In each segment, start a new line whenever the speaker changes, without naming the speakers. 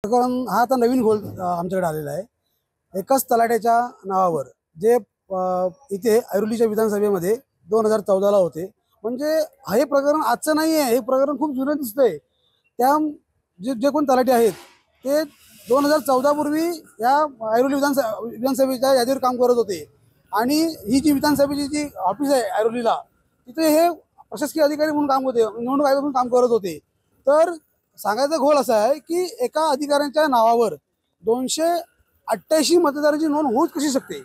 प्रकरण हा आता नवीन घोल आमच्याकडे आलेला आहे। एकाच तलाट्याच्या नावावर जे इथे ऐरोलीच्या विधानसभेमध्ये 2014 ला होते। म्हणजे हे प्रकरण आजचं नाही आहे, हे प्रकरण खूप जुनं दिसतंय। त्या जे कोण तलाठी आहेत ते 2014 पूर्वी या ऐरोली विधानसभेच्या यादीवर काम करत होते आणि ही जी विधानसभेची जी ऑफिस आहे ऐरोलीला, तिथे हे प्रशासकीय अधिकारी म्हणून काम होते, निवडणूक आयोग म्हणून काम करत होते। तर सांगायचा घोल असा आहे की एका अधिकाऱ्यांच्या नावावर 288 मतदारांची नोंद होऊच कशी शकते।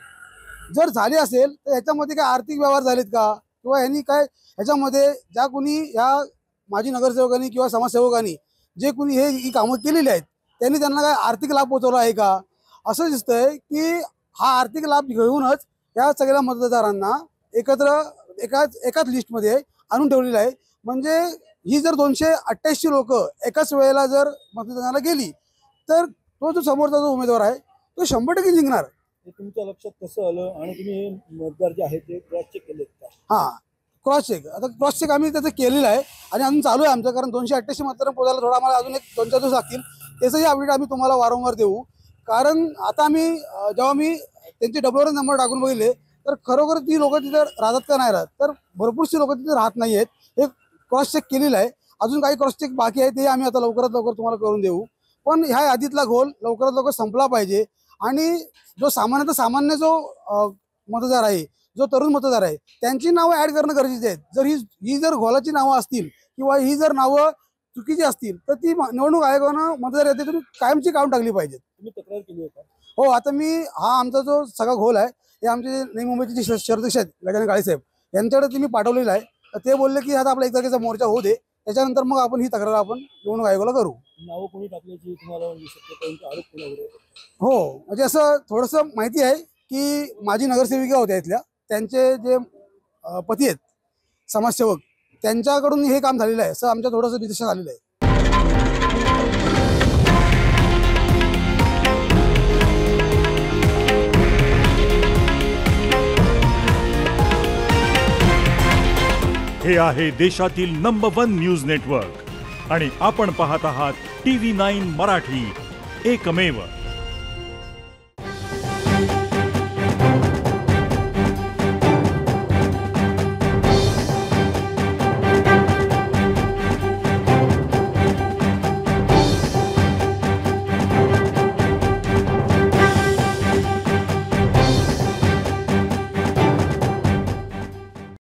जर झाली असेल तर ह्याच्यामध्ये काय आर्थिक व्यवहार झालेत का, किंवा ह्यांनी काय ह्याच्यामध्ये ज्या कोणी ह्या माजी नगरसेवकांनी किंवा समाजसेवकांनी जे कोणी ही कामं केलेली आहेत त्यांनी त्यांना काय आर्थिक लाभ पोहोचवला आहे का। असं दिसतंय की हा आर्थिक लाभ घेऊनच या सगळ्या मतदारांना एकत्र एकाच लिस्टमध्ये आणून ठेवलेलं आहे। म्हणजे ही जर 288 लोक एकाच वेळेला जर मतदानाला गेली तर तो जो समोरचा जो उमेदवार आहे तो 100% जिंकणार।
हे तुमच्या लक्षात कसं आलं आणि तुम्ही हे मतदार जे आहेत ते क्रॉस चेक केलेत का?
हां, क्रॉस चेक, आता क्रॉस चेक आम्ही त्याचं केलेलं आहे आणि अजून चालू आहे आमचं, कारण 288 मतदार पोहोचायला थोडा आम्हाला अजून एक 2-4 दिवस लागतील। त्याचंही अपडेट आम्ही तुम्हाला वारंवार देऊ। कारण आता आम्ही जेव्हा मी त्यांचे डबलवर नंबर टाकून बघितले तर खरोखर ती लोक तिथे राहतात का नाही राहत, तर भरपूरशी लोक तिथे राहत नाही आहेत। हे क्रॉस चेक केलेलं आहे, अजून काही क्रॉस चेक बाकी आहे ते आम्ही आता लवकरात लवकर तुम्हाला करून देऊ। पण ह्या यादीतला घोल लवकरात लवकर संपला पाहिजे आणि जो सामान्य जो मतदार आहे, जो तरुण मतदार आहे, त्यांची नावं ऍड करणं गरजेचे आहेत। जर ही जर घोलाची नावं असतील किंवा ही जर नावं चुकीची असतील तर ती निवडणूक आयोगानं मतदार यादीतून कायमची काढून टाकली पाहिजेत।
तुम्ही तक्रार केली आहे का?
हो, आता हा आमचा जो सगळा घोल आहे हे आमचे नवी मुंबईचे जे शहराध्यक्ष आहेत गजानन काळेसाहेब यांच्याकडे मी पाठवलेलं आहे। तर ते बोलले की आता आपला 1 तारखेचा मोर्चा होऊ दे, त्याच्यानंतर मग आपण ही तक्रार आपण निवडणूक आयोगाला करू।
नावं कोणी टाकल्याची तुम्हाला शक्यता, आरोप कोणावर आहे?
हो, म्हणजे असं थोडंसं माहिती आहे की माझी नगरसेविका होत्या इथल्या, त्यांचे जे पती आहेत समाजसेवक, त्यांच्याकडून हे काम झालेलं आहे असं आमच्या थोडंसं डिसिशन आलेलं आहे।
हे आहे देशातील नंबर 1 न्यूज नेटवर्क आणि आपण पाहत आहात TV9 मराठी, एकमेव।